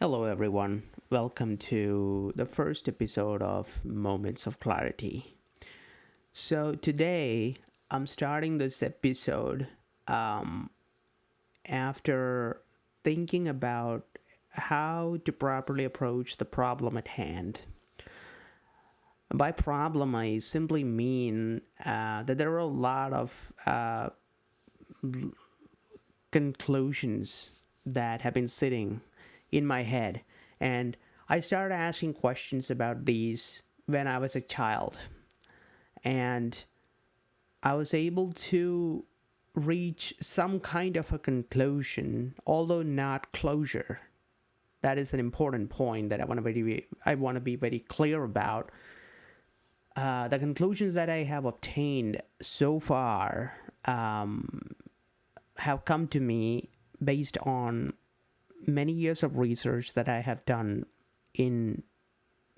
Hello, everyone. Welcome to the first episode of Moments of Clarity. So, today I'm starting this episode after thinking about how to properly approach the problem at hand. By problem, I simply mean that there are a lot of conclusions that have been sitting in my head. And I started asking questions about these when I was a child. And I was able to reach some kind of a conclusion, although not closure. That is an important point that I want to be very clear about. The conclusions that I have obtained so far have come to me based on many years of research that I have done in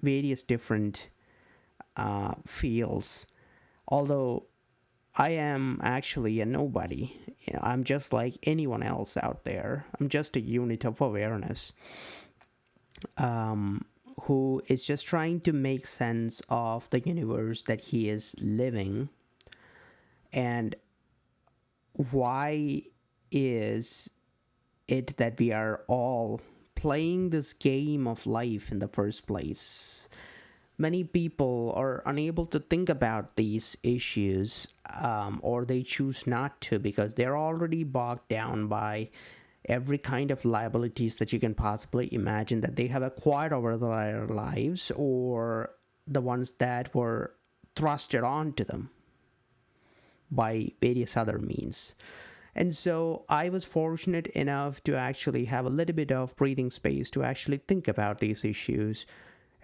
various different fields. Although I am actually a nobody, I'm just like anyone else out there. I'm just a unit of awareness who is just trying to make sense of the universe that he is living. And why is it that we are all playing this game of life in the first place? Many people are unable to think about these issues, or they choose not to because they're already bogged down by every kind of liabilities that you can possibly imagine that they have acquired over their lives, or the ones that were thrusted onto them by various other means. And so I was fortunate enough to actually have a little bit of breathing space to actually think about these issues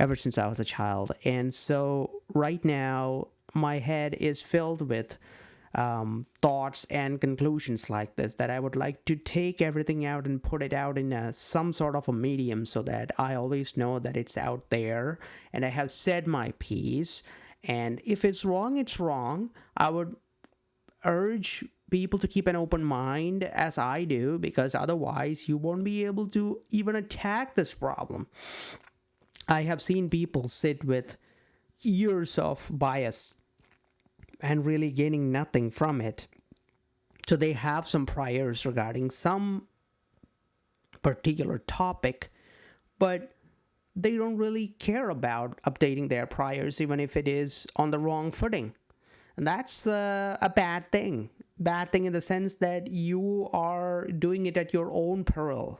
ever since I was a child. And so right now, my head is filled with thoughts and conclusions like this, that I would like to take everything out and put it out in some sort of a medium so that I always know that it's out there and I have said my piece. And if it's wrong, it's wrong. I would urge people to keep an open mind as I do, because otherwise you won't be able to even attack this problem. I have seen people sit with years of bias and really gaining nothing from it. So they have some priors regarding some particular topic, but they don't really care about updating their priors, even if it is on the wrong footing. And that's a bad thing. Bad thing in the sense that you are doing it at your own peril.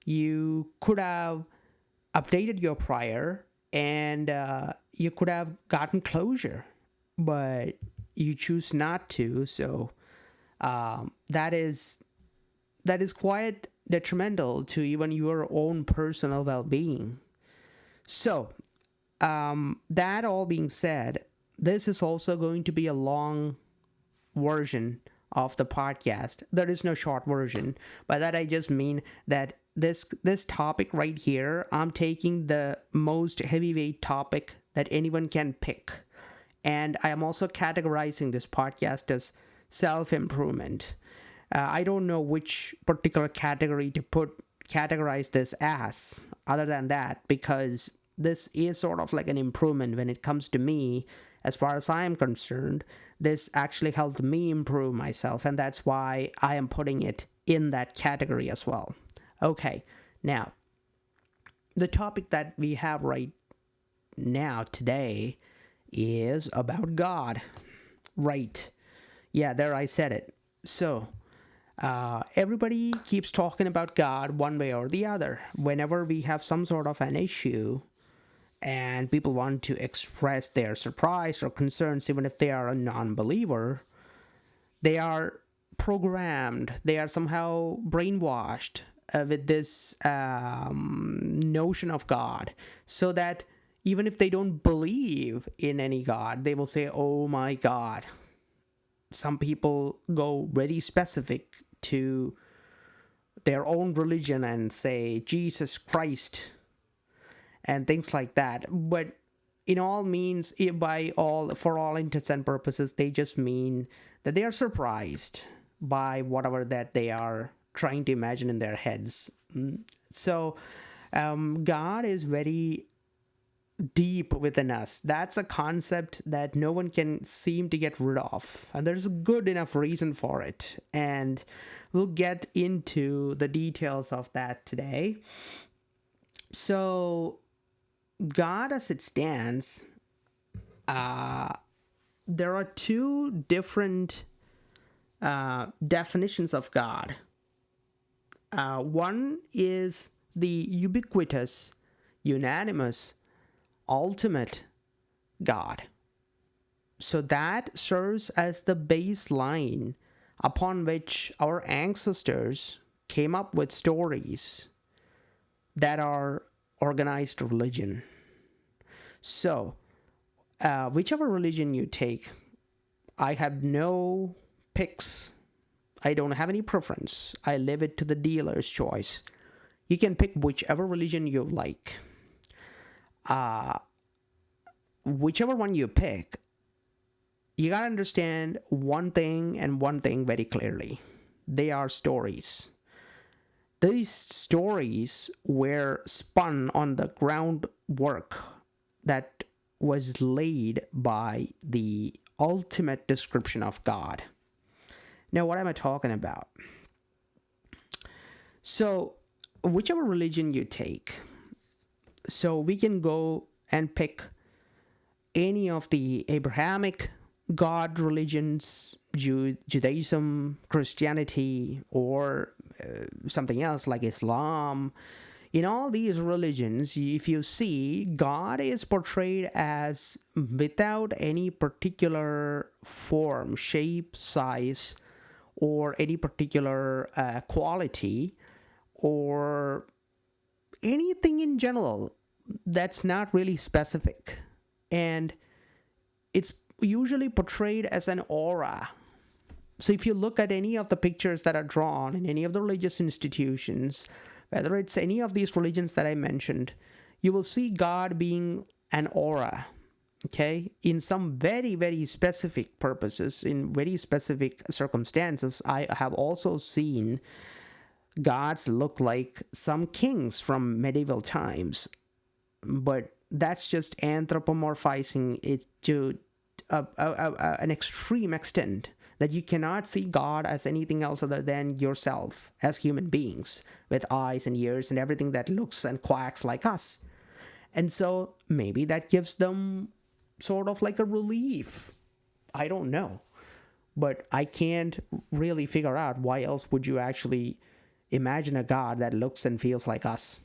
You could have updated your prior and you could have gotten closure, but you choose not to. So that is quite detrimental to even your own personal well-being. So that all being said, this is also going to be a long version of the podcast. There is no short version. By that I just mean that this topic right here, I'm taking the most heavyweight topic that anyone can pick. And I am also categorizing this podcast as self-improvement. I don't know which particular category to categorize this as, other than that, because this is sort of like an improvement when it comes to me. As far as I am concerned, this actually helped me improve myself, and that's why I am putting it in that category as well. Okay, now, the topic that we have right now today is about God. Right. Yeah, there I said it. So, everybody keeps talking about God one way or the other. Whenever we have some sort of an issue, and people want to express their surprise or concerns, even if they are a non-believer, they are programmed, they are somehow brainwashed with this notion of God, so that even if they don't believe in any God, they will say, oh my God. Some people go very specific to their own religion and say Jesus Christ and things like that. But in all means, for all intents and purposes, they just mean that they are surprised by whatever that they are trying to imagine in their heads. So God is very deep within us. That's a concept that no one can seem to get rid of, and there's a good enough reason for it, and we'll get into the details of that today. So God as it stands, there are two different definitions of God. One is the ubiquitous, unanimous, ultimate God. So that serves as the baseline upon which our ancestors came up with stories that are organized religion. So, whichever religion you take, I have no picks. I don't have any preference. I leave it to the dealer's choice. You can pick whichever religion you like. Whichever one you pick, you gotta understand one thing and one thing very clearly. They are stories. These stories were spun on the groundwork that was laid by the ultimate description of God. Now, what am I talking about? So, whichever religion you take, so we can go and pick any of the Abrahamic God religions, Judaism, Christianity, or something else like Islam. In all these religions, if you see, God is portrayed as without any particular form, shape, size, or any particular quality, or anything in general that's not really specific. And it's usually portrayed as an aura. So if you look at any of the pictures that are drawn in any of the religious institutions, whether it's any of these religions that I mentioned, you will see God being an aura, okay? In some very, very specific purposes, in very specific circumstances. I have also seen gods look like some kings from medieval times, but that's just anthropomorphizing it to an extreme extent that you cannot see God as anything else other than yourself as human beings with eyes and ears and everything that looks and quacks like us. And so maybe that gives them sort of like a relief. I don't know. But I can't really figure out why else would you actually imagine a God that looks and feels like us.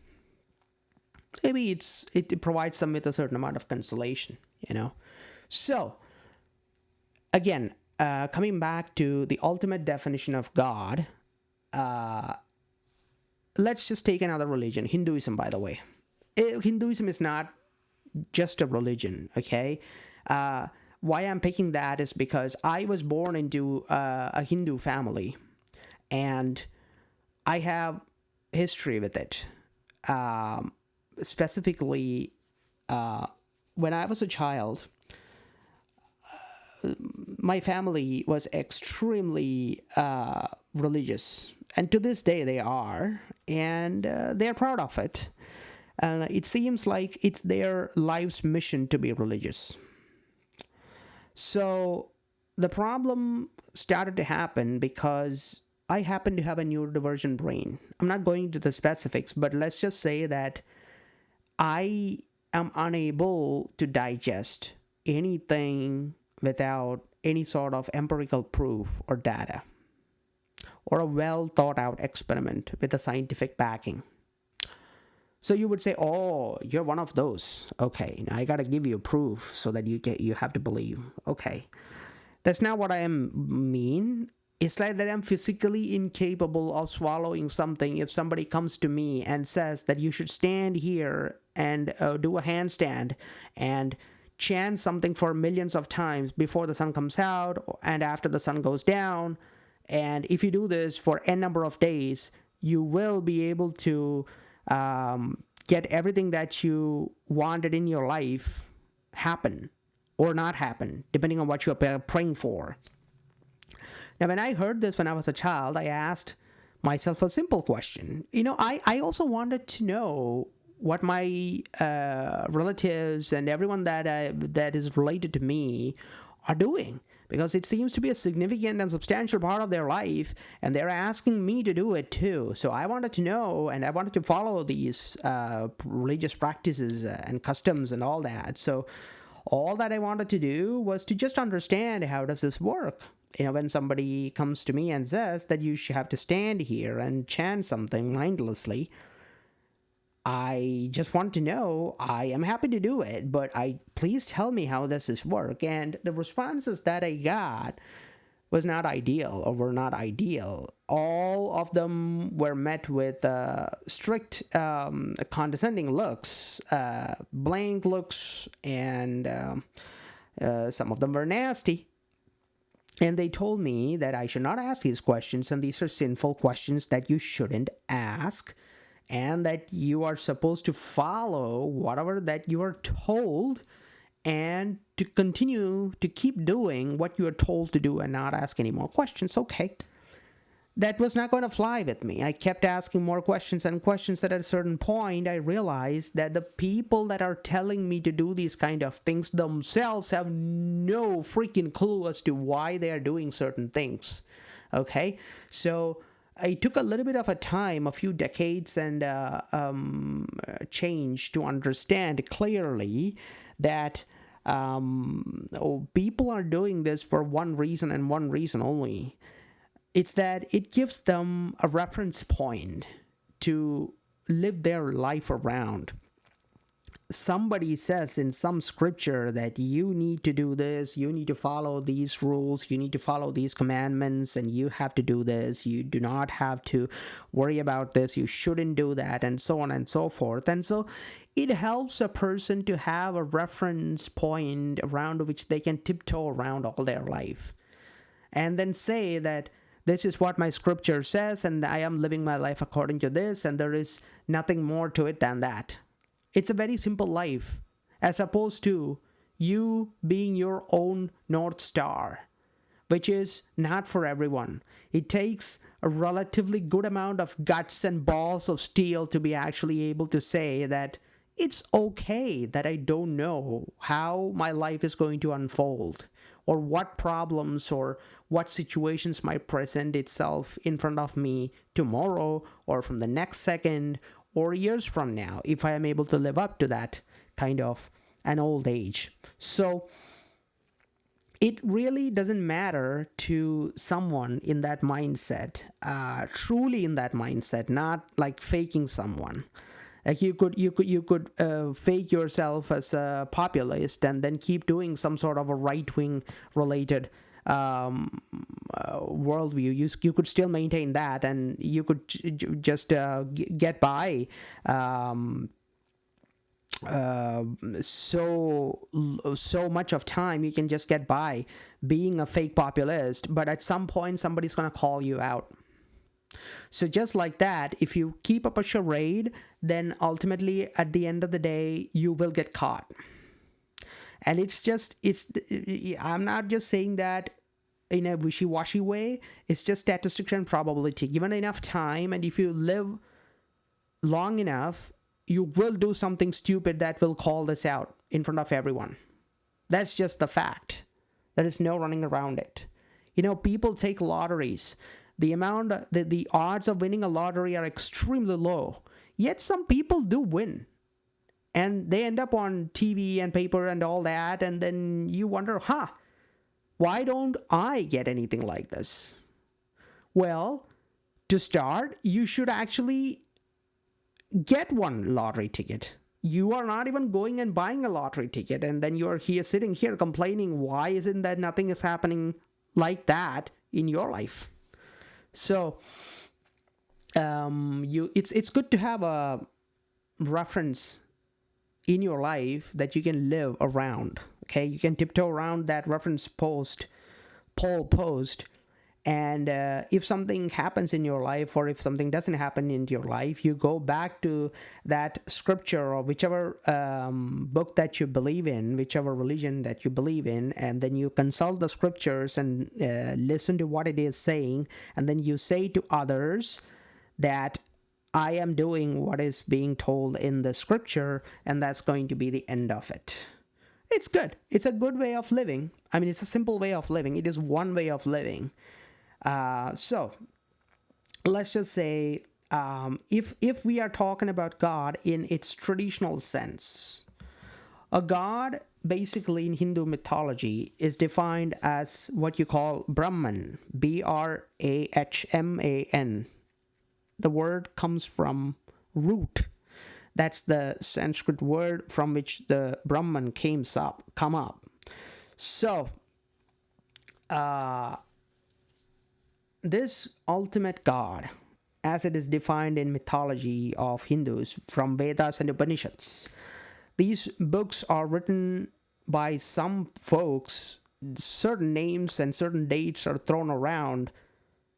Maybe it provides them with a certain amount of consolation, you know. So, again, coming back to the ultimate definition of God, let's just take another religion, Hinduism, by the way. Hinduism is not just a religion, okay? Why I'm picking that is because I was born into a Hindu family, and I have history with it. Specifically, when I was a child, my family was extremely religious, and to this day they are, and they're proud of it. It seems like it's their life's mission to be religious. So the problem started to happen because I happen to have a neurodivergent brain. I'm not going into the specifics, but let's just say that I am unable to digest anything without any sort of empirical proof or data, or a well thought out experiment with a scientific backing. So you would say, oh, you're one of those. Okay, now I gotta give you proof so that you have to believe. Okay. That's not what I mean. It's like that I'm physically incapable of swallowing something if somebody comes to me and says that you should stand here and do a handstand and chant something for millions of times before the sun comes out and after the sun goes down. And if you do this for n number of days, you will be able to get everything that you wanted in your life happen or not happen, depending on what you're praying for. Now, when I heard this when I was a child, I asked myself a simple question. I also wanted to know what my relatives and everyone that is related to me are doing, because it seems to be a significant and substantial part of their life, and they're asking me to do it too. So I wanted to know, and I wanted to follow these religious practices and customs and all that. So all that I wanted to do was to just understand, how does this work? When somebody comes to me and says that you should have to stand here and chant something mindlessly, I just want to know. I am happy to do it, but please tell me, how does this work? And the responses that I got was not ideal, or were not ideal. All of them were met with strict, condescending looks, blank looks, and some of them were nasty. And they told me that I should not ask these questions, and these are sinful questions that you shouldn't ask, and that you are supposed to follow whatever that you are told, and to continue to keep doing what you are told to do and not ask any more questions. Okay. That was not going to fly with me. I kept asking more questions and questions, that at a certain point I realized that the people that are telling me to do these kind of things themselves have no freaking clue as to why they are doing certain things. Okay? So I took a little bit of a time, a few decades and change, to understand clearly that people are doing this for one reason and one reason only. It's that it gives them a reference point to live their life around. Somebody says in some scripture that you need to do this, you need to follow these rules, you need to follow these commandments, and you have to do this, you do not have to worry about this, you shouldn't do that, and so on and so forth. And so it helps a person to have a reference point around which they can tiptoe around all their life, and then say that this is what my scripture says, and I am living my life according to this, and there is nothing more to it than that. It's a very simple life, as opposed to you being your own North Star, which is not for everyone. It takes a relatively good amount of guts and balls of steel to be actually able to say that it's okay that I don't know how my life is going to unfold, or what problems or what situations might present itself in front of me tomorrow, or from the next second, or years from now, if I am able to live up to that kind of an old age. So it really doesn't matter to someone in that mindset, truly in that mindset, not like faking someone. Like you could fake yourself as a populist and then keep doing some sort of a right-wing related worldview. You could still maintain that, and you could just get by so much of time. You can just get by being a fake populist, but at some point somebody's going to call you out. So just like that, if you keep up a charade, then ultimately at the end of the day you will get caught. And I'm not just saying that in a wishy-washy way. It's just statistics and probability. Given enough time, and if you live long enough, you will do something stupid that will call this out in front of everyone. That's just the fact. There is no running around it. People take lotteries. The odds of winning a lottery are extremely low. Yet some people do win. And they end up on TV and paper and all that, and then you wonder, why don't I get anything like this? Well, to start, you should actually get one lottery ticket. You are not even going and buying a lottery ticket, and then you're sitting here complaining, why isn't that nothing is happening like that in your life? So it's good to have a reference in your life that you can live around. Okay, you can tiptoe around that reference pole post, and if something happens in your life, or if something doesn't happen in your life, you go back to that scripture or whichever book that you believe in, whichever religion that you believe in, and then you consult the scriptures and listen to what it is saying, and then you say to others that I am doing what is being told in the scripture, and that's going to be the end of it. It's good. It's a good way of living. I mean, it's a simple way of living. It is one way of living. So let's just say, if we are talking about God in its traditional sense, a god basically in Hindu mythology is defined as what you call Brahman, Brahman. The word comes from root. That's the Sanskrit word from which the Brahman come up. So, this ultimate God, as it is defined in mythology of Hindus from Vedas and Upanishads, these books are written by some folks. Certain names and certain dates are thrown around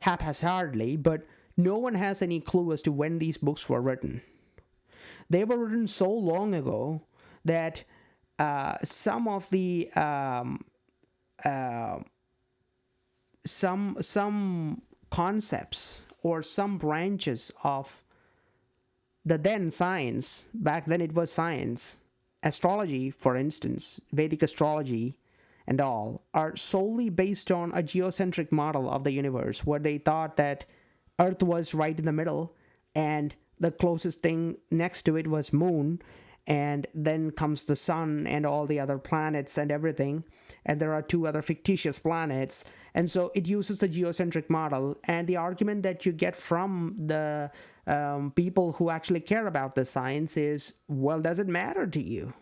haphazardly, but no one has any clue as to when these books were written. They were written so long ago that some of the some concepts or some branches of the then science, back then it was science, astrology, for instance, Vedic astrology and all, are solely based on a geocentric model of the universe, where they thought that Earth was right in the middle, and the closest thing next to it was Moon, and then comes the Sun and all the other planets and everything, and there are 2 other fictitious planets. And so it uses the geocentric model, and the argument that you get from the people who actually care about the science is, well, does it matter to you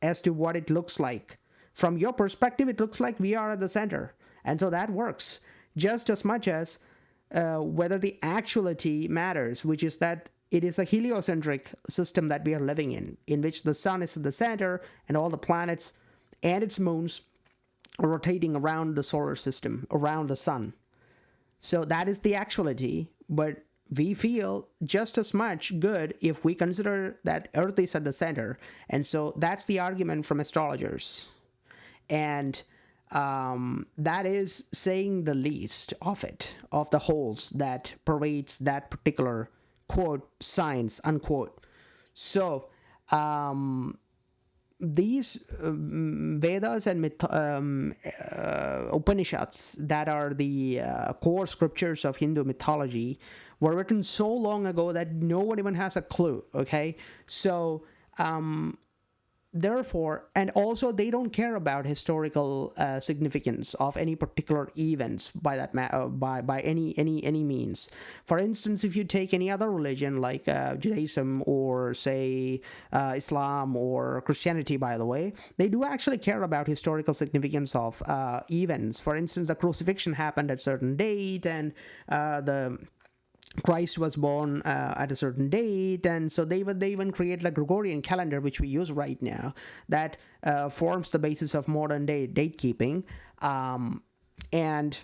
as to what it looks like? From your perspective, it looks like we are at the center, and so that works just as much as whether the actuality matters, which is that it is a heliocentric system that we are living in which the sun is at the center and all the planets and its moons are rotating around the solar system, around the sun. So that is the actuality, but we feel just as much good if we consider that Earth is at the center. And so that's the argument from astrologers. And that is saying the least of it, of the holes that pervades that particular, quote, science, unquote. So these Vedas and Upanishads, that are the core scriptures of Hindu mythology, were written so long ago that no one even has a clue, okay? So therefore, and also they don't care about historical significance of any particular events by that by any means. For instance, if you take any other religion like Judaism or say Islam or Christianity, by the way, they do actually care about historical significance of events. For instance, the crucifixion happened at a certain date, and the Christ was born at a certain date, and so they even created a Gregorian calendar, which we use right now, that forms the basis of modern day date keeping. And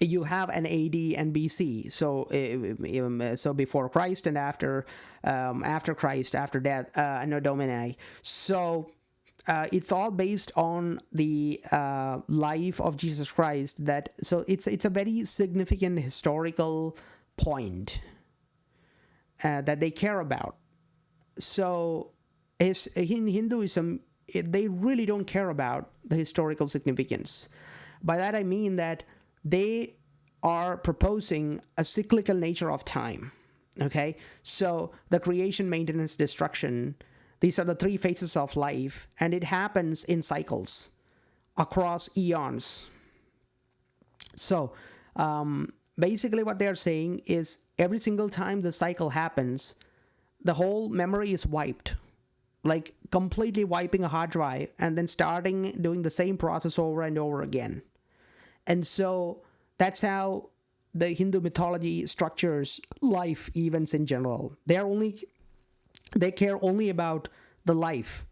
you have an AD and BC, so before Christ and after Christ, after death, Anno Domini. So it's all based on the life of Jesus Christ. So it's a very significant historical point that they care about. So in Hinduism, they really don't care about the historical significance. By that I mean that they are proposing a cyclical nature of time. Okay, so the creation, maintenance, destruction, these are the 3 phases of life, and it happens in cycles across eons. So basically what they're saying is every single time the cycle happens, the whole memory is wiped, like completely wiping a hard drive and then starting doing the same process over and over again. And so that's how the Hindu mythology structures life events in general. They care only about the life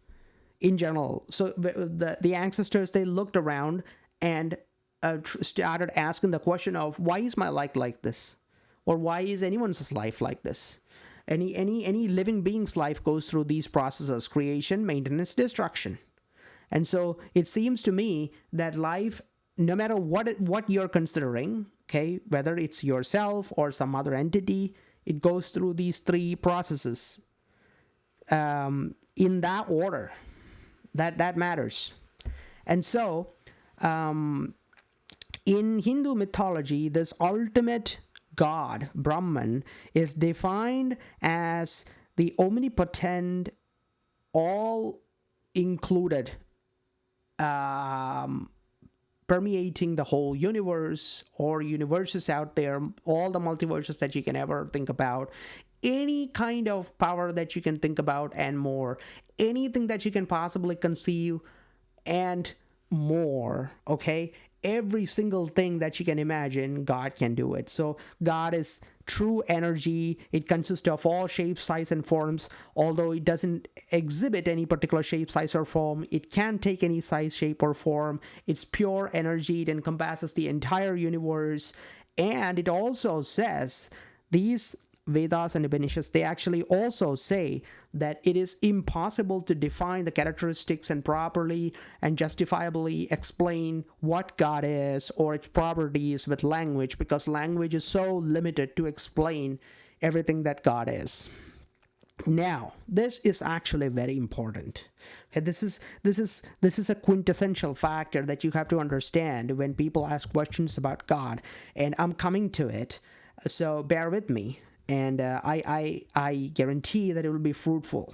in general. So the ancestors, they looked around and started asking the question of, why is my life like this, or why is anyone's life like this? Any living being's life goes through these processes: creation, maintenance, destruction. And so it seems to me that life, no matter what you're considering, okay, whether it's yourself or some other entity, It goes through these three processes in that order. That matters. And so, in Hindu mythology, this ultimate God, Brahman, is defined as the omnipotent, all included, permeating the whole universe or universes out there, all the multiverses that you can ever think about, any kind of power that you can think about and more, anything that you can possibly conceive and more, okay? Every single thing that you can imagine, God can do it. So God is true energy. It consists of all shapes, size, and forms. Although it doesn't exhibit any particular shape, size, or form, it can take any size, shape, or form. It's pure energy. It encompasses the entire universe. And it also says, these Vedas and Upanishads, they actually also say that it is impossible to define the characteristics and properly and justifiably explain what God is or its properties with language, because language is so limited to explain everything that God is. Now, this is actually very important. Okay, this is a quintessential factor that you have to understand when people ask questions about God, and I'm coming to it, so bear with me. And I guarantee that it will be fruitful.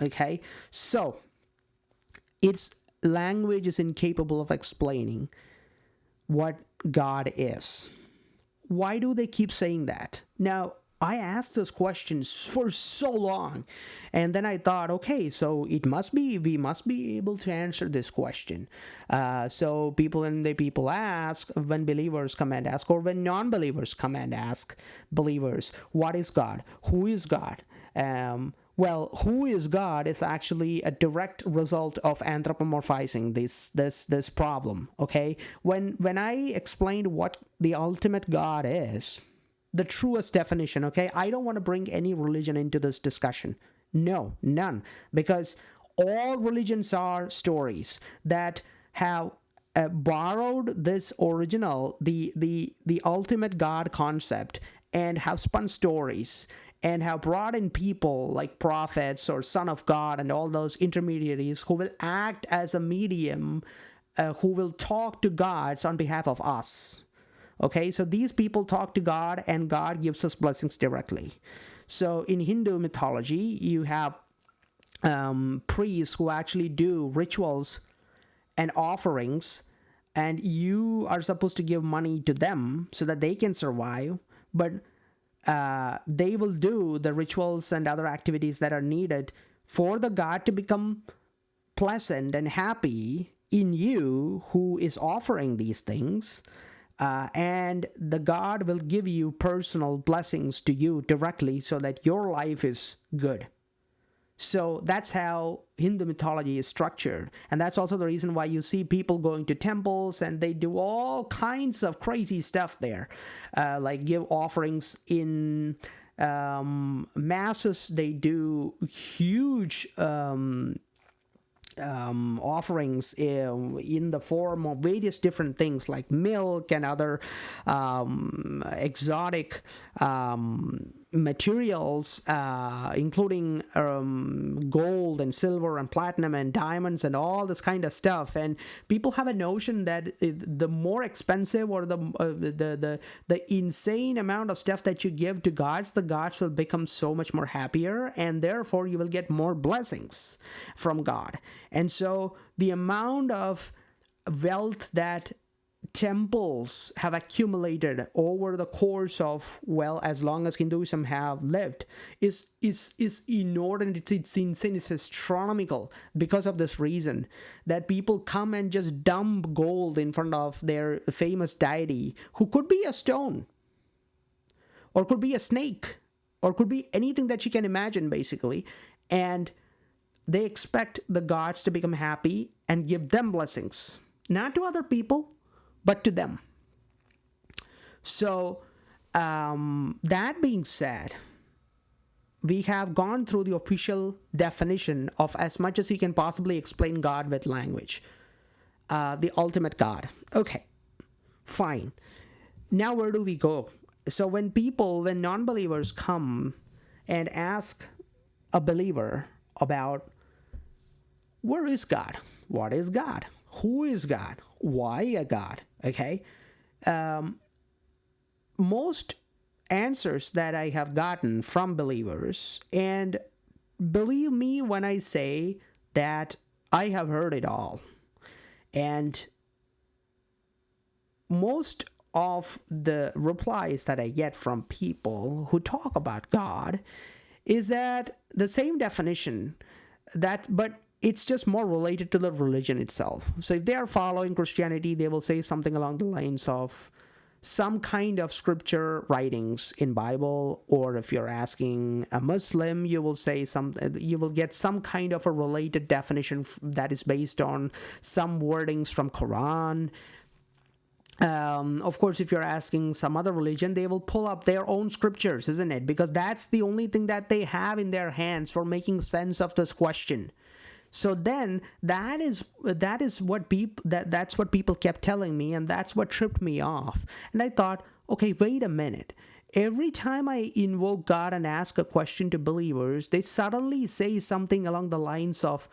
Okay, so its language is incapable of explaining what God is. Why do they keep saying that? Now, I asked those questions for so long, and then I thought, okay, so we must be able to answer this question. So when people ask, when believers come and ask, or when non-believers come and ask believers, what is God? Who is God? Well, who is God is actually a direct result of anthropomorphizing this problem. Okay, when I explained what the ultimate God is, the truest definition, okay? I don't want to bring any religion into this discussion. No, none. Because all religions are stories that have borrowed this original, the ultimate God concept, and have spun stories and have brought in people like prophets or Son of God and all those intermediaries who will act as a medium, who will talk to gods on behalf of us. Okay, so these people talk to God and God gives us blessings directly. So in Hindu mythology, you have priests who actually do rituals and offerings, and you are supposed to give money to them so that they can survive, but they will do the rituals and other activities that are needed for the God to become pleasant and happy in you who is offering these things. And the God will give you personal blessings to you directly so that your life is good. So that's how Hindu mythology is structured. And that's also the reason why you see people going to temples and they do all kinds of crazy stuff there. Like give offerings in masses. They do huge offerings in the form of various different things like milk and other exotic materials, including gold and silver and platinum and diamonds and all this kind of stuff. And people have a notion that the more expensive or the insane amount of stuff that you give to gods, the gods will become so much more happier, and therefore you will get more blessings from God. And so the amount of wealth that temples have accumulated over the course of, well, as long as Hinduism have lived is inordinate. It's insane. It's astronomical because of this reason that people come and just dump gold in front of their famous deity, who could be a stone or could be a snake or could be anything that you can imagine, basically. And they expect the gods to become happy and give them blessings, not to other people, but to them. So that being said, we have gone through the official definition of as much as you can possibly explain God with language. The ultimate God. Okay, fine. Now where do we go? So when non-believers come and ask a believer about where is God, what is God, who is God, why a God, okay, most answers that I have gotten from believers, and believe me when I say that I have heard it all, and most of the replies that I get from people who talk about God is that the same definition, but it's just more related to the religion itself. So if they are following Christianity, they will say something along the lines of some kind of scripture writings in Bible, or if you're asking a Muslim, you will get some kind of a related definition that is based on some wordings from Quran. Of course, if you're asking some other religion, they will pull up their own scriptures, isn't it? Because that's the only thing that they have in their hands for making sense of this question. So then that's what people kept telling me, and that's what tripped me off. And I thought, okay, wait a minute. Every time I invoke God and ask a question to believers, they suddenly say something along the lines of,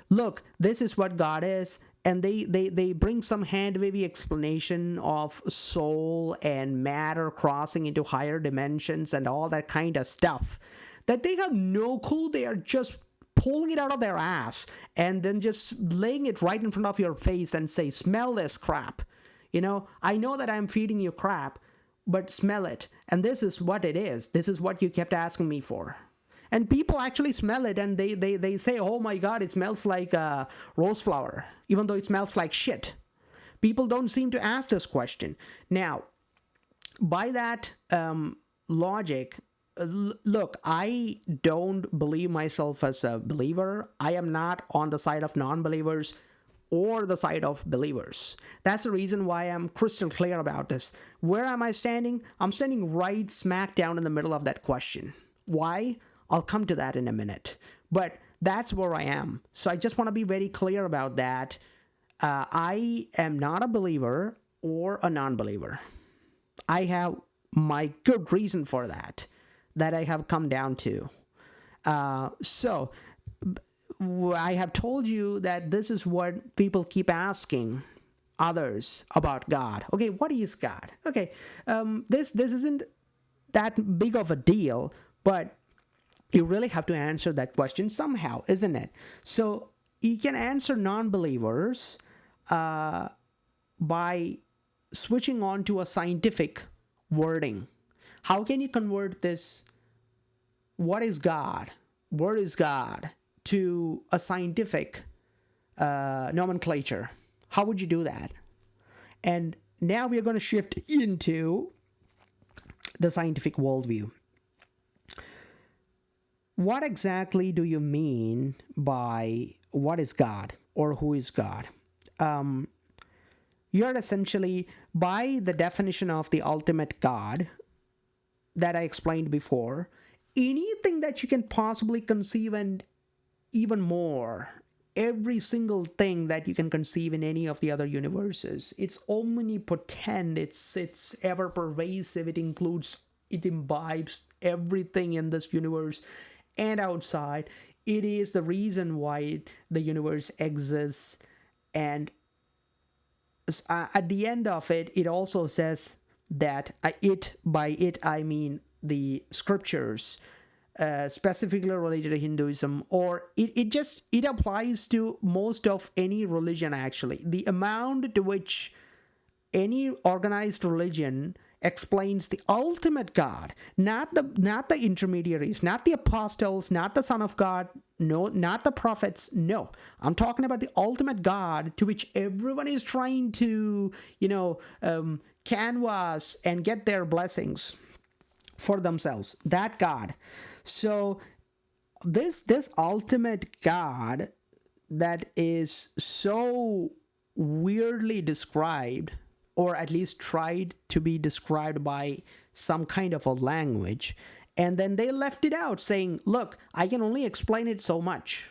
look, this is what God is. And they bring some hand-wavy explanation of soul and matter crossing into higher dimensions and all that kind of stuff that they have no clue. They are just pulling it out of their ass and then just laying it right in front of your face and say, smell this crap. I know that I'm feeding you crap, but smell it. And this is what it is. This is what you kept asking me for. And people actually smell it, and they say, oh my God, it smells like rose flower, even though it smells like shit. People don't seem to ask this question. Now, by that logic, look, I don't believe myself as a believer. I am not on the side of non-believers or the side of believers. That's the reason why I'm crystal clear about this. Where am I standing? I'm standing right smack down in the middle of that question. Why? I'll come to that in a minute. But that's where I am. So I just want to be very clear about that. I am not a believer or a non-believer. I have my good reason for that I have come down to. So I have told you that this is what people keep asking others about God. Okay, what is God? Okay, this isn't that big of a deal, but you really have to answer that question somehow, isn't it? So you can answer non-believers by switching on to a scientific wording. How can you convert this, what is God, where is God, to a scientific nomenclature? How would you do that? And now we are going to shift into the scientific worldview. What exactly do you mean by what is God or who is God? You're essentially, by the definition of the ultimate God that I explained before, anything that you can possibly conceive and even more, every single thing that you can conceive in any of the other universes. It's omnipotent, it's ever pervasive, it imbibes everything in this universe and outside. It is the reason why the universe exists. And at the end of it, it also says that by it I mean the scriptures, specifically related to Hinduism, or it applies to most of any religion. Actually, the amount to which any organized religion explains the ultimate God, not the intermediaries, not the apostles, not the Son of God, no, not the prophets. No, I'm talking about the ultimate God to which everyone is trying to, canvas and get their blessings for themselves. That God. So this ultimate God that is so weirdly described, or at least tried to be described by some kind of a language, and then they left it out saying, look, I can only explain it so much.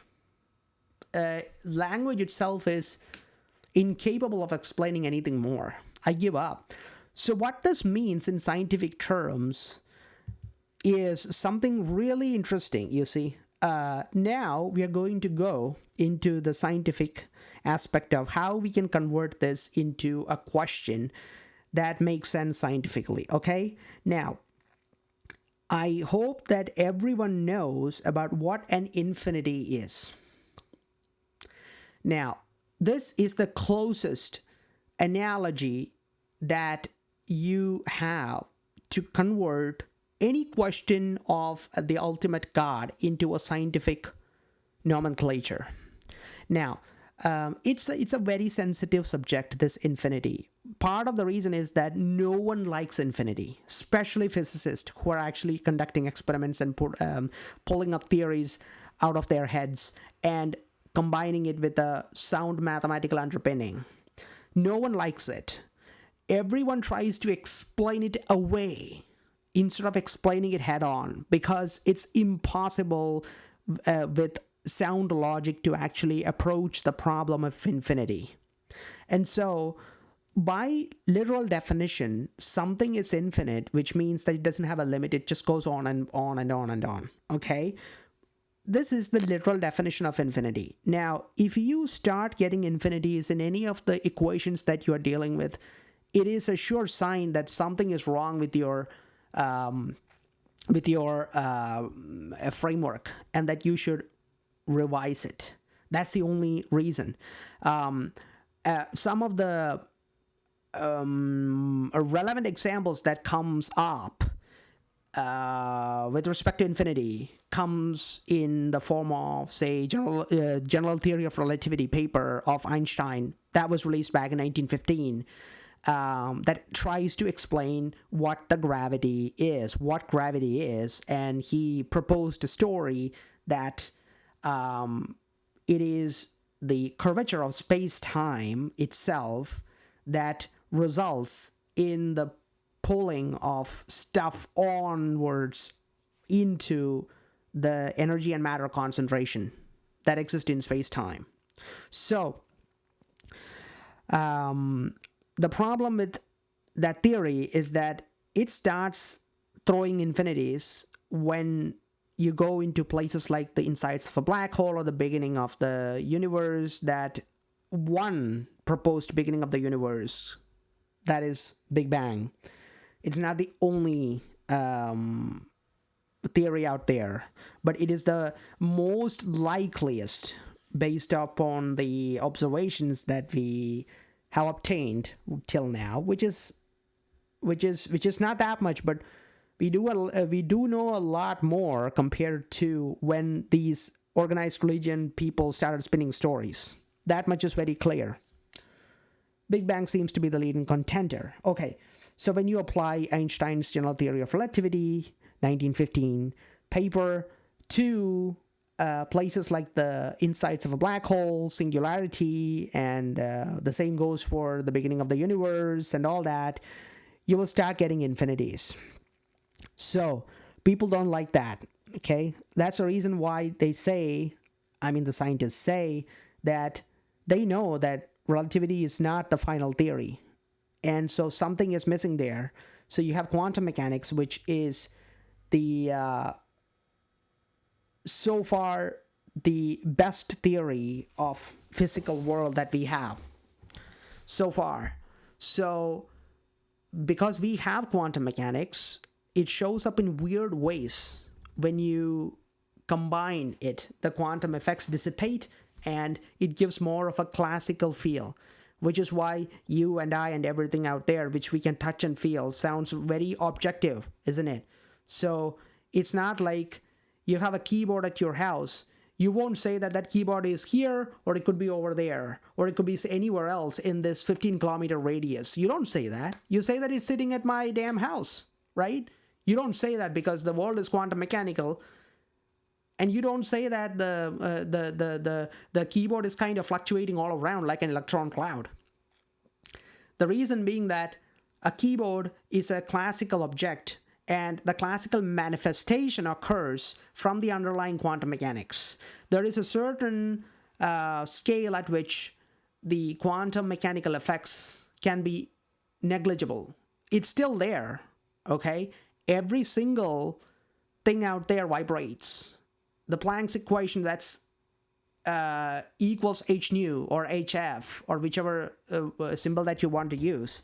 Language itself is incapable of explaining anything more. I give up. So what this means in scientific terms is something really interesting, you see. Now we are going to go into the scientific aspect of how we can convert this into a question that makes sense scientifically, okay? Now, I hope that everyone knows about what an infinity is. Now, this is the closest analogy that you have to convert any question of the ultimate God into a scientific nomenclature. Now, it's a very sensitive subject, this infinity. Part of the reason is that no one likes infinity, especially physicists who are actually conducting experiments and pulling up theories out of their heads and combining it with a sound mathematical underpinning. No one likes it. Everyone tries to explain it away instead of explaining it head on, because it's impossible with sound logic to actually approach the problem of infinity. And so, by literal definition, something is infinite, which means that it doesn't have a limit. It just goes on and on and on and on. Okay? This is the literal definition of infinity. Now, if you start getting infinities in any of the equations that you are dealing with, it is a sure sign that something is wrong with your framework, and that you should revise it. That's the only reason. Some of the relevant examples that comes up with respect to infinity comes in the form of, say, general theory of relativity paper of Einstein that was released back in 1915. That tries to explain what gravity is, and he proposed a story that it is the curvature of space-time itself that results in the pulling of stuff onwards into the energy and matter concentration that exists in space-time. So, the problem with that theory is that it starts throwing infinities when you go into places like the insides of a black hole or the beginning of the universe, that one proposed beginning of the universe, that is Big Bang. It's not the only theory out there, but it is the most likeliest based upon the observations that we have obtained till now, which is not that much, but we do know a lot more compared to when these organized religion people started spinning stories. That much is very clear. Big Bang seems to be the leading contender. Okay, so when you apply Einstein's general theory of relativity, 1915 paper, to places like the insides of a black hole, singularity, and the same goes for the beginning of the universe and all that, you will start getting infinities. So people don't like that, okay? That's the reason why they say, the scientists say, that they know that relativity is not the final theory. And so something is missing there. So you have quantum mechanics, which is the so far the best theory of physical world that we have so far. So because we have quantum mechanics, it shows up in weird ways when you combine it. The quantum effects dissipate and it gives more of a classical feel, which is why you and I and everything out there which we can touch and feel sounds very objective, isn't it? So it's not like you have a keyboard at your house. You won't say that keyboard is here, or it could be over there, or it could be anywhere else in this 15-kilometer radius. You don't say that. You say that it's sitting at my damn house, right? You don't say that because the world is quantum mechanical, and you don't say that the keyboard is kind of fluctuating all around like an electron cloud. The reason being that a keyboard is a classical object, and the classical manifestation occurs from the underlying quantum mechanics. There is a certain scale at which the quantum mechanical effects can be negligible. it's still there, okay? Every single thing out there vibrates. The Planck's equation, that's equals h nu or hf or whichever symbol that you want to use.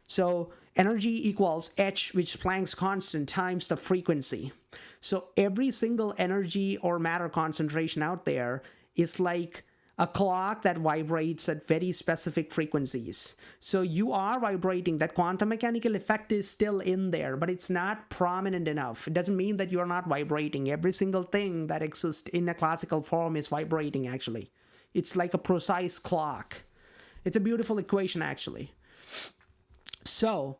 So energy equals h, which is Planck's constant, times the frequency. So every single energy or matter concentration out there is like a clock that vibrates at very specific frequencies. So you are vibrating. That quantum mechanical effect is still in there, but it's not prominent enough. It doesn't mean that you're not vibrating. Every single thing that exists in a classical form is vibrating, actually. It's like a precise clock. It's a beautiful equation, actually. So,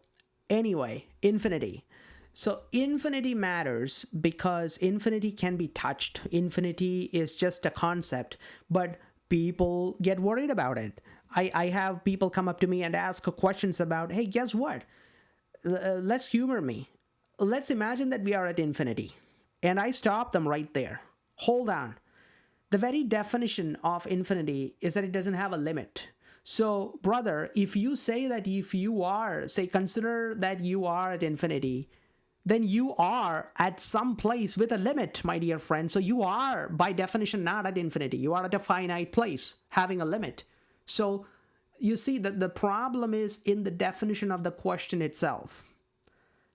anyway, infinity. So infinity matters because infinity can be touched. Infinity is just a concept, but people get worried about it. I have people come up to me and ask questions about, hey, guess what? Let's humor me. Let's imagine that we are at infinity. And I stop them right there. Hold on. The very definition of infinity is that it doesn't have a limit. So, brother, if you say that if you are, say, consider that you are at infinity, then you are at some place with a limit, my dear friend. So you are, by definition, not at infinity. You are at a finite place, having a limit. So you see that the problem is in the definition of the question itself,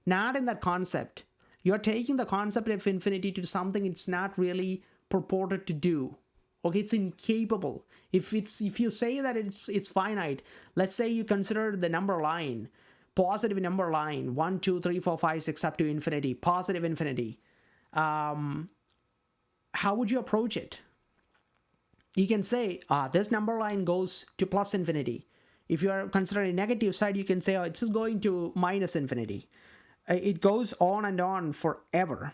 not in that concept. You're taking the concept of infinity to something it's not really purported to do. Okay, it's incapable. If you say that it's finite, let's say you consider the number line, positive number line, 1, 2, 3, 4, 5, 6 up to infinity, positive infinity. How would you approach it? You can say, this number line goes to plus infinity. If you are considering negative side, you can say, it's just going to minus infinity. It goes on and on forever.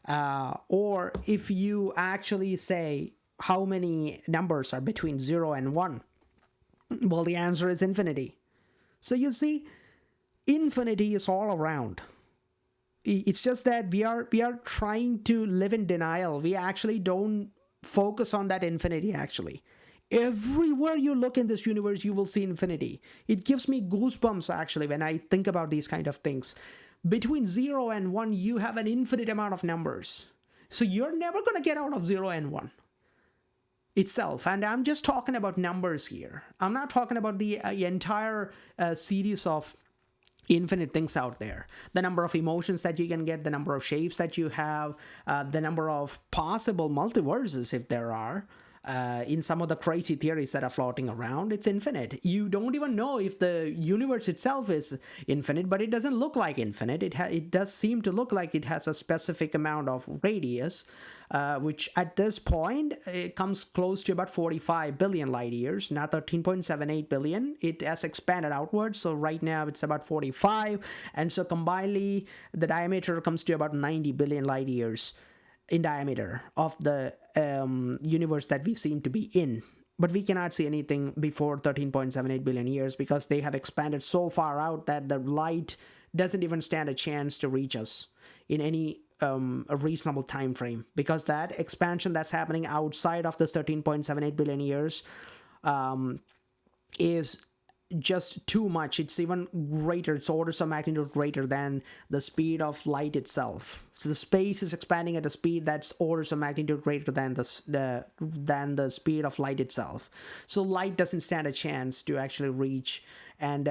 Or if you actually say, how many numbers are between 0 and 1? Well, the answer is infinity. So you see, infinity is all around. It's just that we are trying to live in denial. We actually don't focus on that infinity, actually. Everywhere you look in this universe, you will see infinity. It gives me goosebumps, actually, when I think about these kind of things. Between 0 and 1, you have an infinite amount of numbers. So you're never going to get out of 0 and 1 itself. And I'm just talking about numbers here. I'm not talking about the entire series of infinite things out there. The number of emotions that you can get, the number of shapes that you have, the number of possible multiverses, if there are. In some of the crazy theories that are floating around, it's infinite. You don't even know if the universe itself is infinite, but it doesn't look like infinite. It does seem to look like it has a specific amount of radius, which at this point it comes close to about 45 billion light years, not 13.78 billion. It has expanded outwards, so right now it's about 45, and so combinedly the diameter comes to about 90 billion light years in diameter of the universe that we seem to be in. But we cannot see anything before 13.78 billion years because they have expanded so far out that the light doesn't even stand a chance to reach us in any a reasonable time frame, because that expansion that's happening outside of the 13.78 billion years is just too much. It's even greater. It's orders of magnitude greater than the speed of light itself. So the space is expanding at a speed that's orders of magnitude greater than the speed of light itself. So light doesn't stand a chance to actually reach and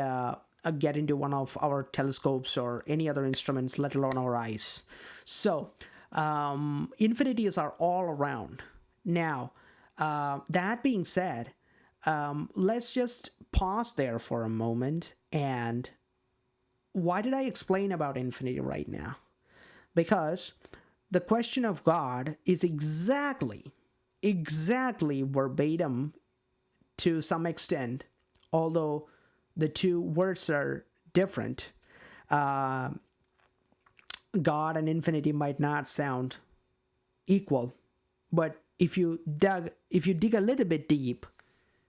get into one of our telescopes or any other instruments, let alone our eyes. So infinities are all around. Now, that being said, let's just pause there for a moment. And why did I explain about infinity right now? Because the question of God is exactly verbatim to some extent, although the two words are different. God and infinity might not sound equal, but if you dig a little bit deep,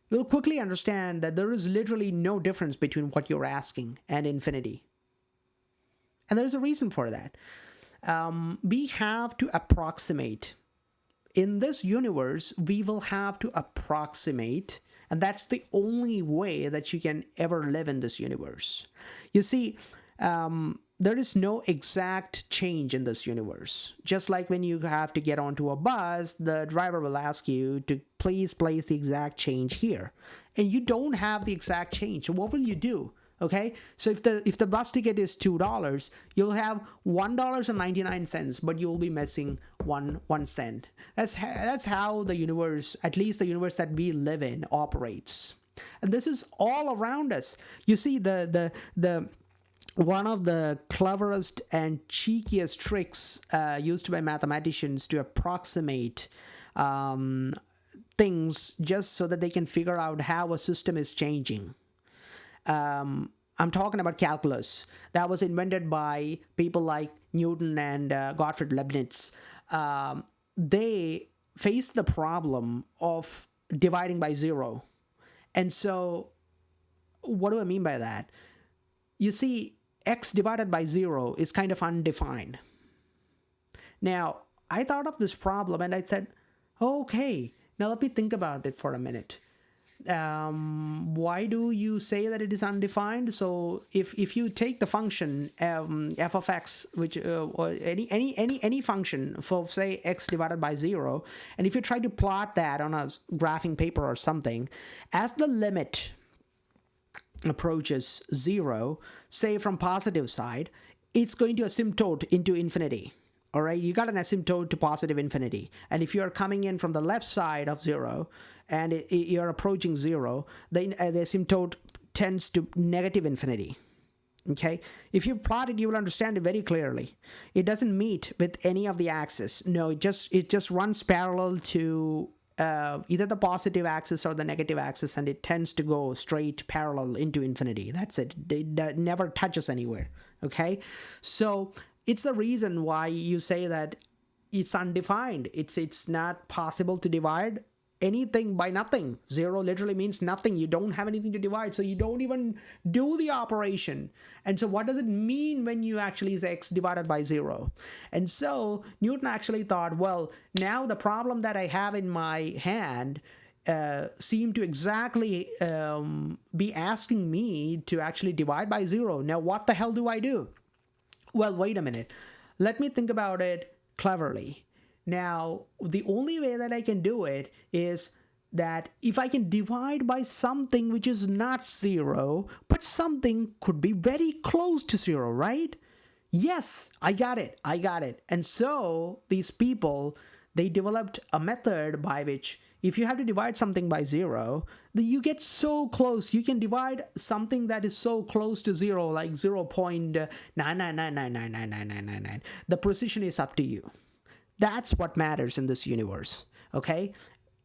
you'll quickly understand that there is literally no difference between what you're asking and infinity. And there's a reason for that. We have to approximate. In this universe, we will have to approximate, and that's the only way that you can ever live in this universe. You see, there is no exact change in this universe. Just like when you have to get onto a bus, the driver will ask you to please place the exact change here. And you don't have the exact change. So what will you do? Okay, so if the bus ticket is $2, you'll have $1.99, but you'll be missing one cent. That's how the universe, at least the universe that we live in, operates. And this is all around us. You see, the one of the cleverest and cheekiest tricks used by mathematicians to approximate things just so that they can figure out how a system is changing. I'm talking about calculus. That was invented by people like Newton and Gottfried Leibniz. They faced the problem of dividing by zero. And so, what do I mean by that? You see, x divided by zero is kind of undefined. Now, I thought of this problem and I said, okay, now let me think about it for a minute. Why do you say that it is undefined? So if you take the function f of x, which or any function for say x divided by 0, and if you try to plot that on a graphing paper or something, as the limit approaches 0, say from positive side, it's going to asymptote into infinity. All right, you got an asymptote to positive infinity. And if you're coming in from the left side of 0 and you're approaching 0, then the asymptote tends to negative infinity. Okay, if you plot it, you will understand it very clearly. It doesn't meet with any of the axes. No, it just runs parallel to either the positive axis or the negative axis, and it tends to go straight parallel into infinity. That's it. It never touches anywhere. Okay, so it's the reason why you say that it's undefined. It's not possible to divide anything by nothing. 0 literally means nothing. You don't have anything to divide, so you don't even do the operation. And so what does it mean when you actually say x divided by 0? And so Newton actually thought, well, now the problem that I have in my hand seem to exactly be asking me to actually divide by 0. Now what the hell do I do? Well, wait a minute. Let me think about it cleverly. Now, the only way that I can do it is that if I can divide by something which is not 0, but something could be very close to 0, right? Yes, I got it. And so these people, they developed a method by which if you have to divide something by 0, you get so close. You can divide something that is so close to 0, like 0.999999999. The precision is up to you. That's what matters in this universe, okay?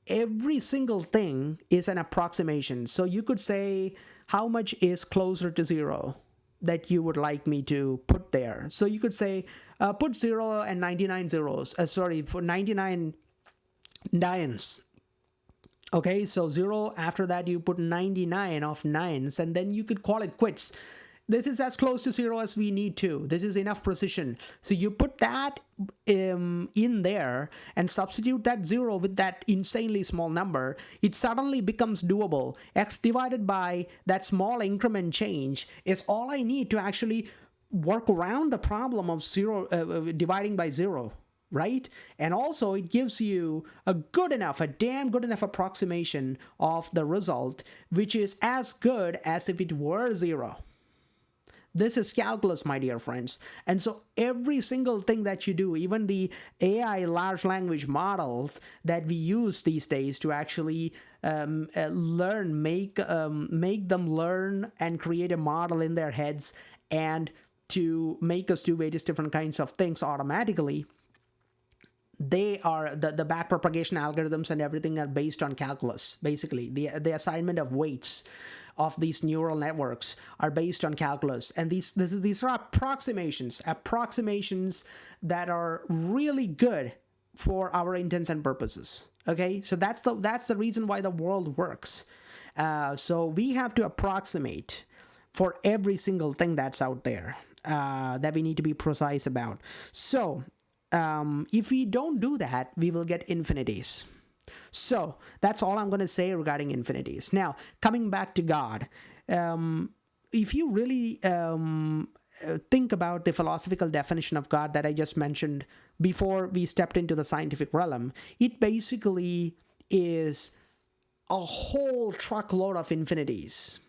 Every single thing is an approximation. So you could say, how much is closer to 0 that you would like me to put there? So you could say, put 0 and 99 zeros. For 99 nines. Okay, so 0, after that you put 99 of 9s, and then you could call it quits. This is as close to 0 as we need to. This is enough precision. So you put that in there and substitute that 0 with that insanely small number. It suddenly becomes doable. X divided by that small increment change is all I need to actually work around the problem of dividing by 0. Right? And also it gives you a damn good enough approximation of the result, which is as good as if it were 0. This is calculus, my dear friends. And so every single thing that you do, even the AI large language models that we use these days to actually make them learn and create a model in their heads and to make us do various different kinds of things automatically, they are the backpropagation algorithms and everything are based on calculus. Basically, the assignment of weights of these neural networks are based on calculus, and these are approximations that are really good for our intents and purposes. Okay, so that's the reason why the world works. So we have to approximate for every single thing that's out there that we need to be precise about. So if we don't do that, we will get infinities. So that's all I'm going to say regarding infinities. Now, coming back to God, if you really think about the philosophical definition of God that I just mentioned before we stepped into the scientific realm, it basically is a whole truckload of infinities.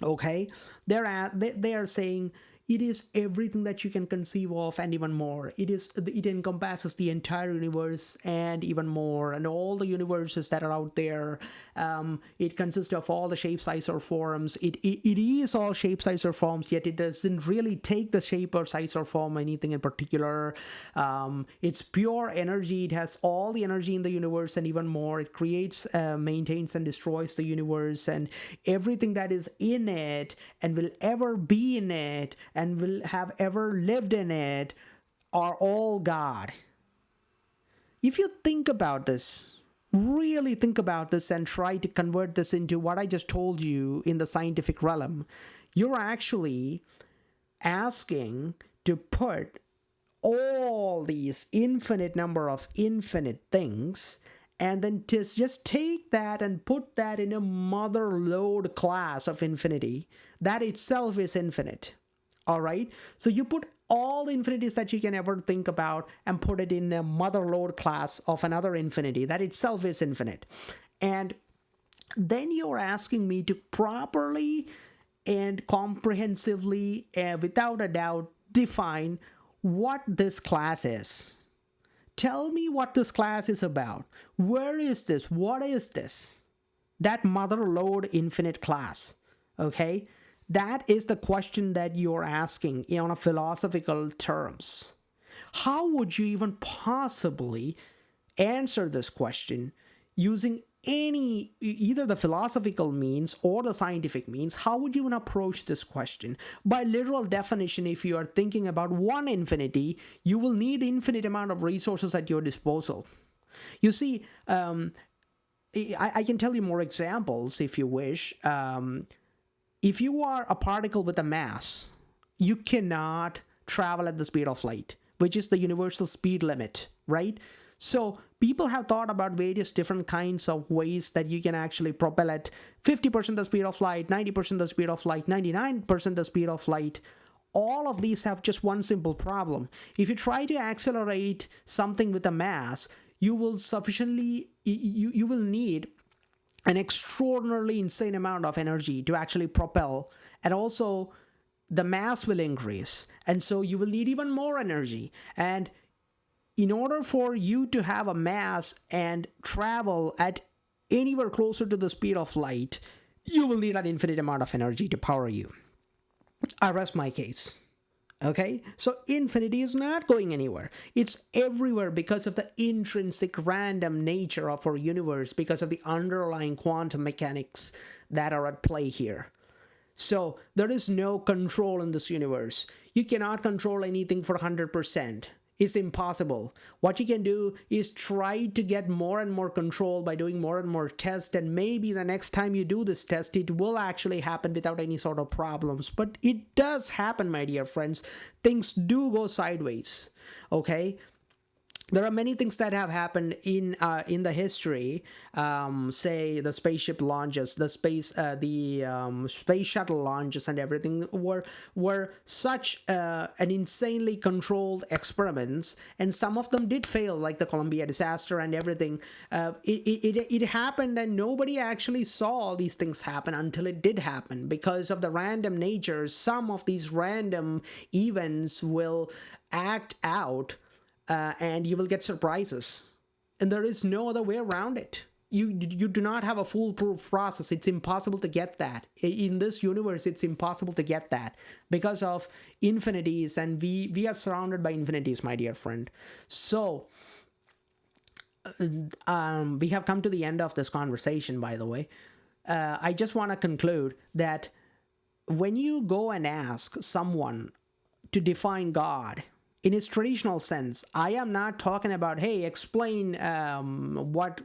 Okay, they are saying it is everything that you can conceive of and even more. It encompasses the entire universe and even more, and all the universes that are out there. It consists of all the shape, size, or forms. It is all shape, size, or forms, yet it doesn't really take the shape or size or form anything in particular. It's pure energy. It has all the energy in the universe and even more. It creates, maintains, and destroys the universe, and everything that is in it and will ever be in it and will have ever lived in it are all God. If you think about this, really think about this and try to convert this into what I just told you in the scientific realm, you're actually asking to put all these infinite number of infinite things and then just take that and put that in a mother lode class of infinity that itself is infinite. All right, so you put all the infinities that you can ever think about and put it in a mother lode class of another infinity that itself is infinite. And then you're asking me to properly and comprehensively, without a doubt, define what this class is. Tell me what this class is about. Where is this? What is this? That mother lode infinite class. Okay? That is the question that you're asking on a philosophical terms. How would you even possibly answer this question using either the philosophical means or the scientific means? How would you even approach this question? By literal definition, if you are thinking about one infinity, you will need infinite amount of resources at your disposal. You see, I can tell you more examples if you wish. If you are a particle with a mass, you cannot travel at the speed of light, which is the universal speed limit, right? So people have thought about various different kinds of ways that you can actually propel at 50% the speed of light, 90% the speed of light, 99% the speed of light. All of these have just one simple problem. If you try to accelerate something with a mass, you will need an extraordinarily insane amount of energy to actually propel, and also the mass will increase, and so you will need even more energy. And in order for you to have a mass and travel at anywhere closer to the speed of light, you will need an infinite amount of energy to power you. I rest my case. Okay, so infinity is not going anywhere. It's everywhere because of the intrinsic random nature of our universe, because of the underlying quantum mechanics that are at play here. So there is no control in this universe. You cannot control anything for 100%. It's impossible. What you can do is try to get more and more control by doing more and more tests, and maybe the next time you do this test, it will actually happen without any sort of problems. But it does happen, my dear friends. Things do go sideways, okay? There are many things that have happened in the history. Say the spaceship launches, the space shuttle launches, and everything were such an insanely controlled experiments, and some of them did fail, like the Columbia disaster and everything. It happened, and nobody actually saw all these things happen until it did happen. Because of the random nature, some of these random events will act out. And you will get surprises, and there is no other way around it. You do not have a foolproof process. It's impossible to get that in this universe. It's impossible to get that because of infinities, and we are surrounded by infinities, my dear friend. So we have come to the end of this conversation, by the way. I just want to conclude that when you go and ask someone to define God in its traditional sense, I am not talking about, hey, explain what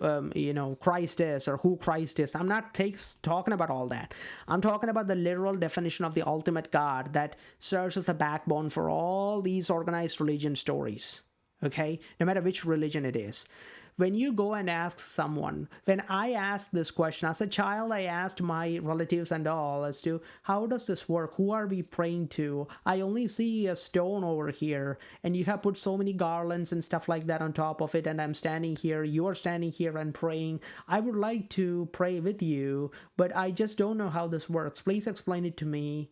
Christ is or who Christ is. I'm not talking about all that. I'm talking about the literal definition of the ultimate God that serves as the backbone for all these organized religion stories. Okay, no matter which religion it is. when you go and ask someone, when I asked this question as a child, I asked my relatives and all as to how does this work? Who are we praying to? I only see a stone over here, and you have put so many garlands and stuff like that on top of it, and I'm standing here, you're standing here and praying. I would like to pray with you, but I just don't know how this works. Please explain it to me.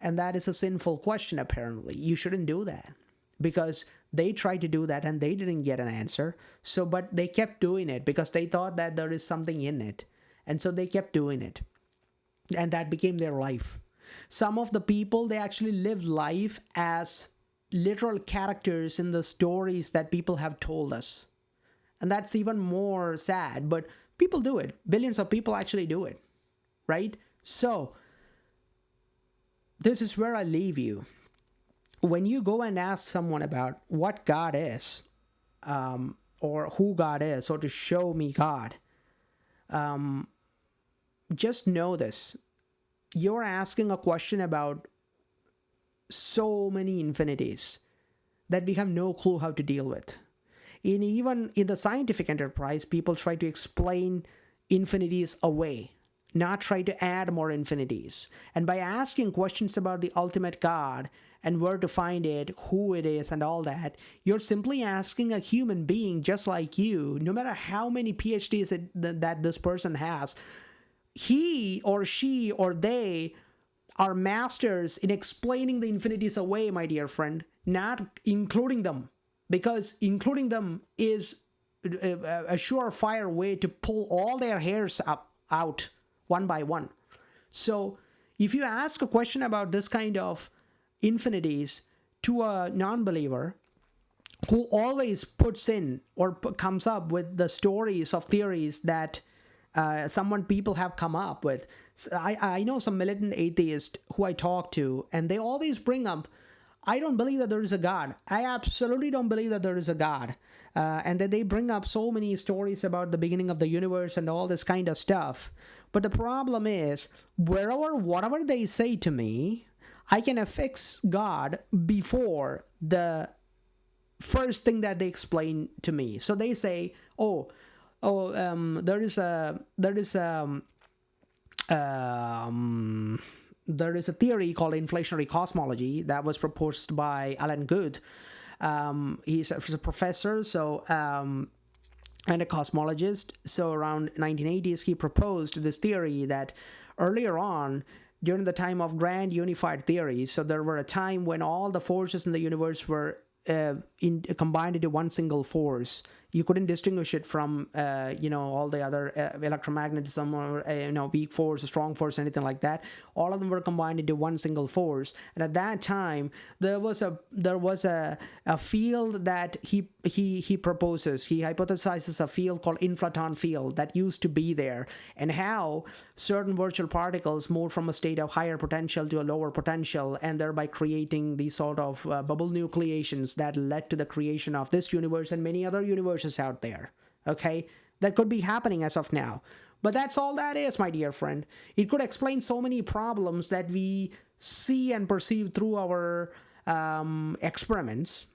And that is a sinful question, apparently. You shouldn't do that, because they tried to do that and they didn't get an answer. So, but they kept doing it because they thought that there is something in it. And so they kept doing it. And that became their life. Some of the people, they actually live life as literal characters in the stories that people have told us. And that's even more sad, but people do it. Billions of people actually do it, right? So, this is where I leave you. When you go and ask someone about what God is, or who God is, or to show me God, just know this. You're asking a question about so many infinities that we have no clue how to deal with. Even in the scientific enterprise, people try to explain infinities away, not try to add more infinities. And by asking questions about the ultimate God and where to find it, who it is, and all that, you're simply asking a human being just like you, no matter how many PhDs that this person has, he or she or they are masters in explaining the infinities away, my dear friend, not including them, because including them is a surefire way to pull all their hairs out one by one. So if you ask a question about this kind of infinities to a non-believer who always puts in or comes up with the stories of theories that people have come up with. I know some militant atheists who I talk to, and they always bring up, I don't believe that there is a God. I absolutely don't believe that there is a God. And that they bring up so many stories about the beginning of the universe and all this kind of stuff. But the problem is, whatever they say to me, I can affix God before the first thing that they explain to me. So they say, there is a theory called inflationary cosmology that was proposed by Alan Guth. He's a professor, and a cosmologist. So around 1980s, he proposed this theory that earlier on, during the time of grand unified theory, so there were a time when all the forces in the universe were combined into one single force. You couldn't distinguish it from, all the other electromagnetism or, weak force, strong force, anything like that. All of them were combined into one single force. And at that time, there was a field that he proposes. He hypothesizes a field called inflaton field that used to be there, and how certain virtual particles moved from a state of higher potential to a lower potential, and thereby creating these sort of bubble nucleations that led to the creation of this universe and many other universes out there. Okay, that could be happening as of now. But that's all that is, my dear friend. It could explain so many problems that we see and perceive through our experiments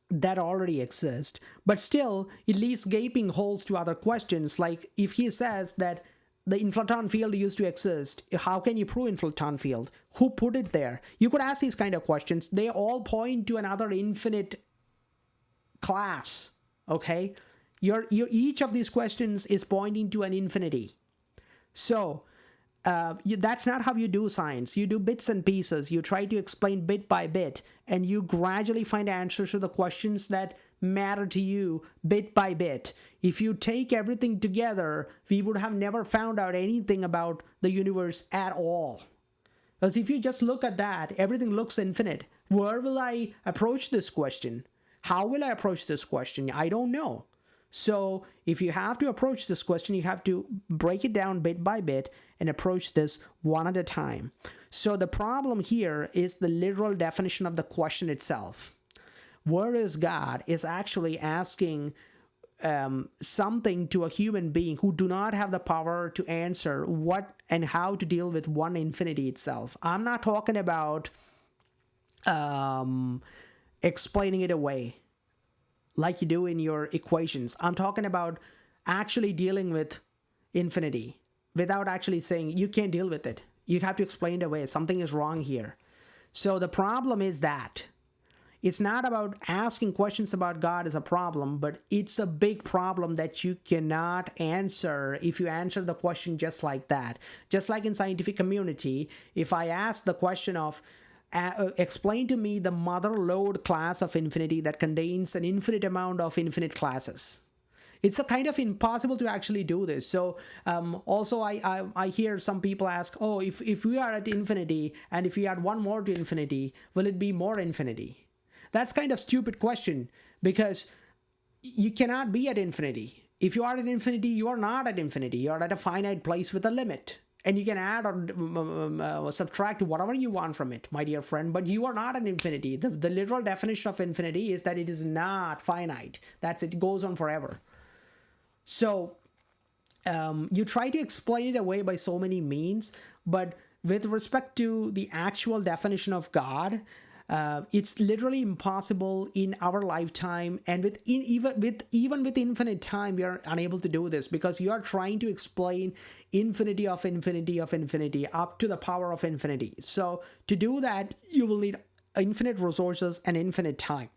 that already exist. But still, it leaves gaping holes to other questions. Like if he says that the inflaton field used to exist, how can you prove inflaton field? Who put it there? You could ask these kind of questions. They all point to another infinite class. Okay? Each of these questions is pointing to an infinity. So, that's not how you do science. You do bits and pieces. You try to explain bit by bit, and you gradually find answers to the questions that matter to you bit by bit. If you take everything together, we would have never found out anything about the universe at all. Because if you just look at that, everything looks infinite. Where will I approach this question? How will I approach this question? I don't know. So if you have to approach this question, you have to break it down bit by bit and approach this one at a time. So the problem here is the literal definition of the question itself. Where is God is actually asking something to a human being who do not have the power to answer what and how to deal with one infinity itself. I'm not talking about explaining it away. like you do in your equations. I'm talking about actually dealing with infinity without actually saying you can't deal with it. You have to explain it away. Something is wrong here. So the problem is that it's not about asking questions about God as a problem, but it's a big problem that you cannot answer if you answer the question just like that. Just like in scientific community, if I ask the question of, explain to me the mother lode class of infinity that contains an infinite amount of infinite classes. It's a kind of impossible to actually do this. So also I hear some people ask, oh, if we are at infinity and if we add one more to infinity, will it be more infinity? That's kind of stupid question, because you cannot be at infinity. If you are at infinity, you are not at infinity. You are at a finite place with a limit. And you can add or subtract whatever you want from it, my dear friend, but you are not at infinity. The literal definition of infinity is that it is not finite. That's it. It goes on forever. So you try to explain it away by so many means, but with respect to the actual definition of God, it's literally impossible in our lifetime, and even with infinite time, we are unable to do this, because you are trying to explain infinity of infinity of infinity up to the power of infinity. So to do that, you will need infinite resources and infinite time.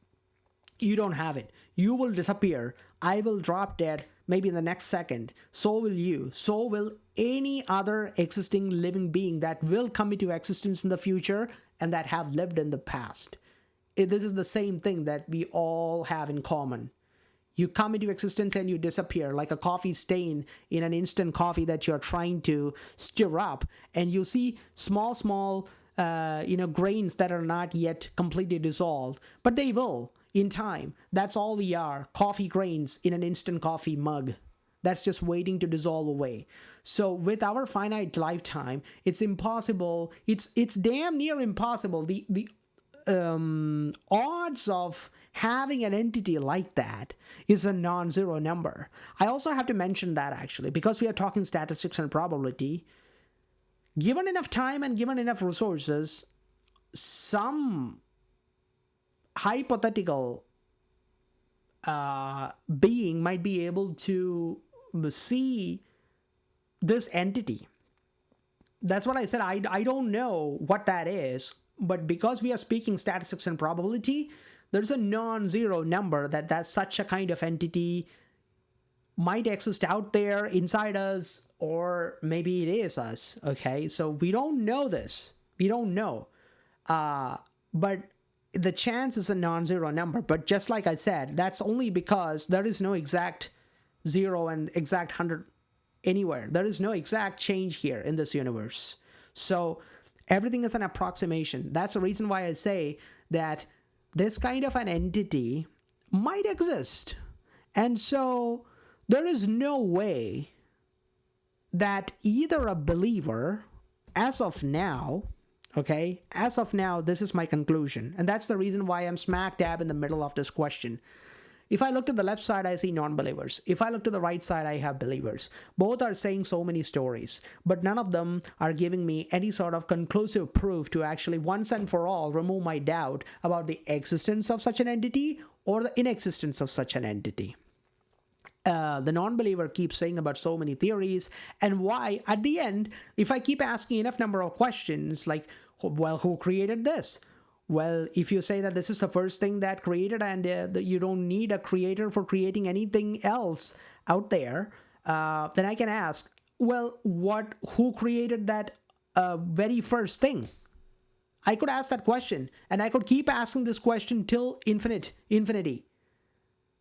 You don't have it. You will disappear. I will drop dead maybe in the next second. So will you. So will any other existing living being that will come into existence in the future and that have lived in the past. This is the same thing that we all have in common. You come into existence and you disappear, like a coffee stain in an instant coffee that you're trying to stir up, and you see small grains that are not yet completely dissolved, but they will in time. That's all we are, coffee grains in an instant coffee mug that's just waiting to dissolve away. So with our finite lifetime, it's impossible. It's damn near impossible. The odds of having an entity like that is a non-zero number. I also have to mention that, actually, because we are talking statistics and probability. Given enough time and given enough resources, some hypothetical being might be able to see this entity. That's what I said. I don't know what that is, but because we are speaking statistics and probability, there's a non-zero number that such a kind of entity might exist out there inside us, or maybe it is us. Okay, so we don't know this. We don't know. But the chance is a non-zero number. But just like I said, that's only because there is no exact 0 and exact 100 anywhere. There is no exact change here in this universe. So everything is an approximation. That's the reason why I say that this kind of an entity might exist. And so there is no way that either a believer, as of now, okay, as of now, this is my conclusion. And that's the reason why I'm smack dab in the middle of this question. If I look to the left side, I see non-believers. If I look to the right side, I have believers. Both are saying so many stories, but none of them are giving me any sort of conclusive proof to actually once and for all remove my doubt about the existence of such an entity or the inexistence of such an entity. The non-believer keeps saying about so many theories, and why, at the end, if I keep asking enough number of questions, like, well, who created this? Well, if you say that this is the first thing that created, and you don't need a creator for creating anything else out there, then I can ask, well, who created that very first thing? I could ask that question, and I could keep asking this question till infinity.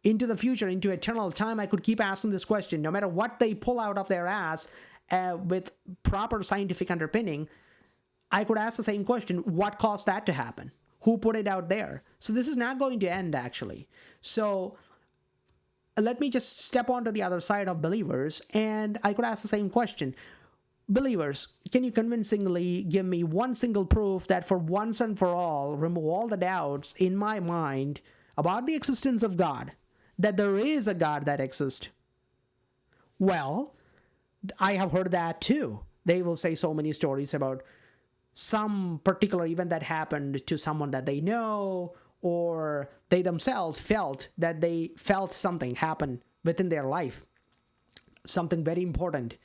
Into the future, into eternal time, I could keep asking this question. No matter what they pull out of their ass with proper scientific underpinning, I could ask the same question. What caused that to happen? Who put it out there? So this is not going to end, actually. So let me just step onto the other side of believers, and I could ask the same question. Believers, can you convincingly give me one single proof that for once and for all, remove all the doubts in my mind about the existence of God, that there is a God that exists? Well, I have heard that too. They will say so many stories about some particular event that happened to someone that they know, or they themselves felt that they felt something happen within their life, something very important,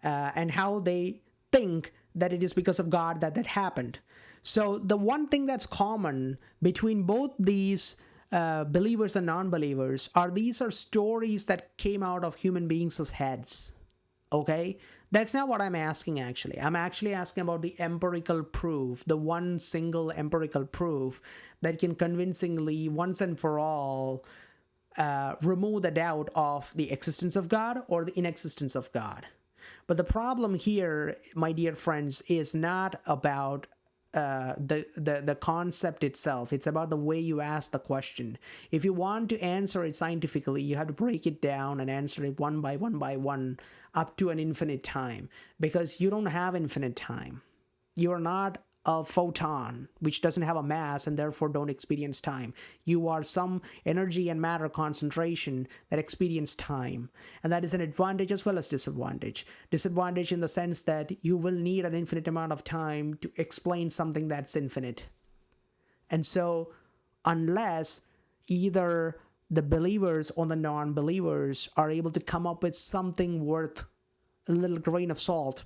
and how they think that it is because of God that that happened. So the one thing that's common between both these believers and non-believers are these are stories that came out of human beings' heads. Okay, that's not what I'm asking. Actually, I'm actually asking about the empirical proof, the one single empirical proof that can convincingly, once and for all, remove the doubt of the existence of God or the inexistence of God. But the problem here, my dear friends, is not about the concept itself. It's about the way you ask the question. If you want to answer it scientifically, you have to break it down and answer it one by one up to an infinite time, because you don't have infinite time. You are not a photon which doesn't have a mass and therefore don't experience time. You are some energy and matter concentration that experience time, and that is an advantage as well as disadvantage. Disadvantage in the sense that you will need an infinite amount of time to explain something that's infinite. And so unless either the believers or the non-believers are able to come up with something worth a little grain of salt,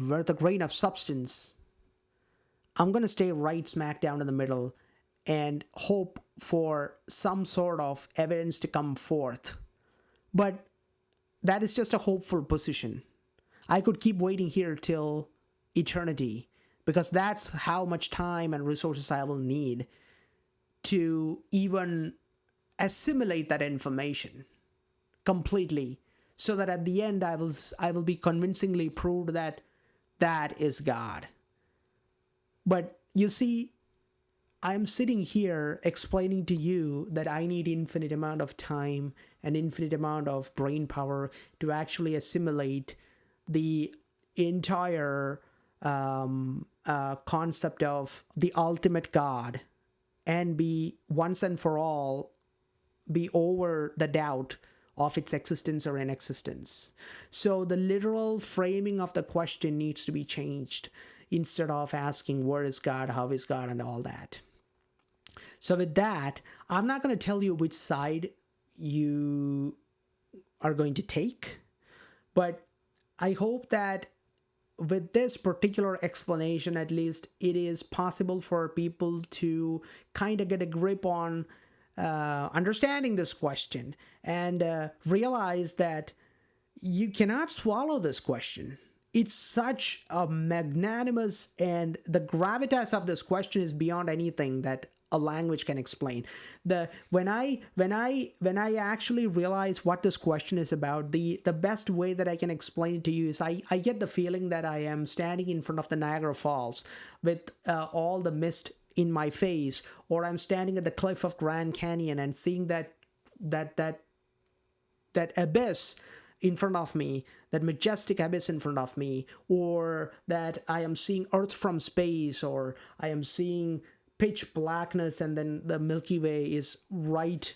worth a grain of substance, I'm going to stay right smack down in the middle and hope for some sort of evidence to come forth. But that is just a hopeful position. I could keep waiting here till eternity, because that's how much time and resources I will need to even assimilate that information completely, so that at the end I will be convincingly proved that that is God. But you see, I'm sitting here explaining to you that I need infinite amount of time and infinite amount of brain power to actually assimilate the entire concept of the ultimate God and be once and for all be over the doubt of its existence or inexistence. So the literal framing of the question needs to be changed, instead of asking where is God, how is God, and all that. So with that, I'm not going to tell you which side you are going to take, but I hope that with this particular explanation, at least, it is possible for people to kind of get a grip on understanding this question and realize that you cannot swallow this question. It's such a magnanimous, and the gravitas of this question is beyond anything that a language can explain. When I actually realize what this question is about, the best way that I can explain it to you is I get the feeling that I am standing in front of the Niagara Falls with all the mist in my face, or I'm standing at the cliff of Grand Canyon and seeing that abyss in front of me, that majestic abyss in front of me, or that I am seeing Earth from space, or I am seeing pitch blackness and then the Milky Way is right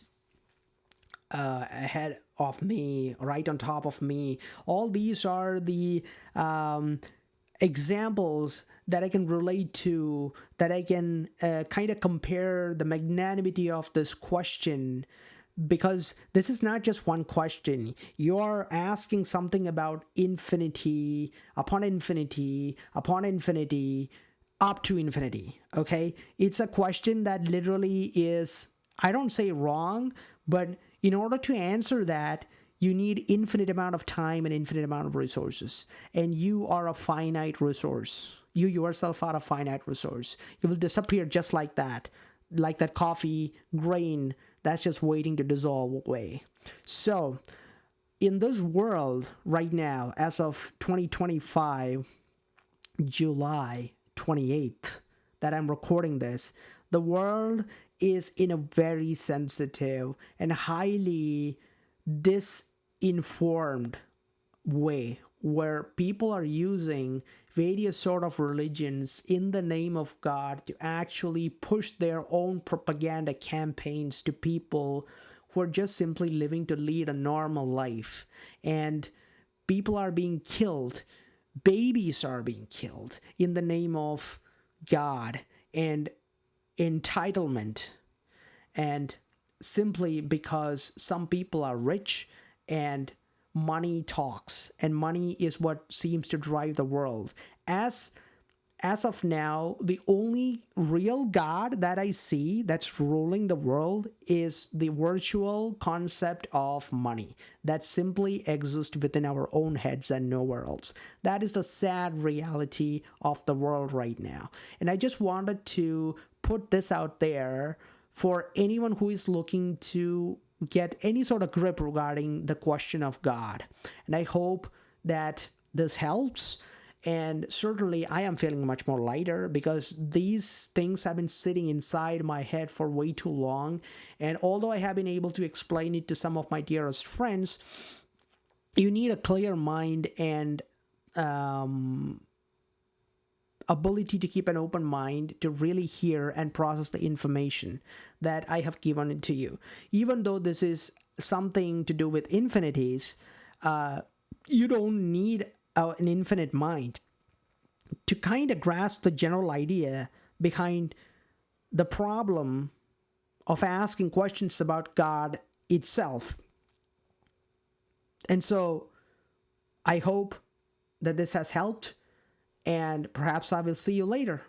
ahead of me, right on top of me. All these are the examples that I can relate to, that I can kind of compare the magnanimity of this question, because this is not just one question. You're asking something about infinity upon infinity upon infinity up to infinity, okay? It's a question that literally is, I don't say wrong, but in order to answer that, you need infinite amount of time and infinite amount of resources. And you are a finite resource. You yourself are a finite resource. You will disappear just like that coffee grain that's just waiting to dissolve away. So in this world right now, as of 2025, July 28th, that I'm recording this, the world is in a very sensitive and highly disinformed way, where people are using various sort of religions in the name of God to actually push their own propaganda campaigns to people who are just simply living to lead a normal life. And people are being killed. Babies are being killed in the name of God. And entitlement, and simply because some people are rich and money talks, and money is what seems to drive the world. As of now, the only real God that I see that's ruling the world is the virtual concept of money that simply exists within our own heads and nowhere else. That is the sad reality of the world right now. And I just wanted to put this out there for anyone who is looking to get any sort of grip regarding the question of God. And I hope that this helps. And certainly I am feeling much more lighter because these things have been sitting inside my head for way too long. And although I have been able to explain it to some of my dearest friends, you need a clear mind and ability to keep an open mind to really hear and process the information that I have given it to you. Even though this is something to do with infinities, you don't need an infinite mind to kind of grasp the general idea behind the problem of asking questions about God itself. And so I hope that this has helped, and perhaps I will see you later.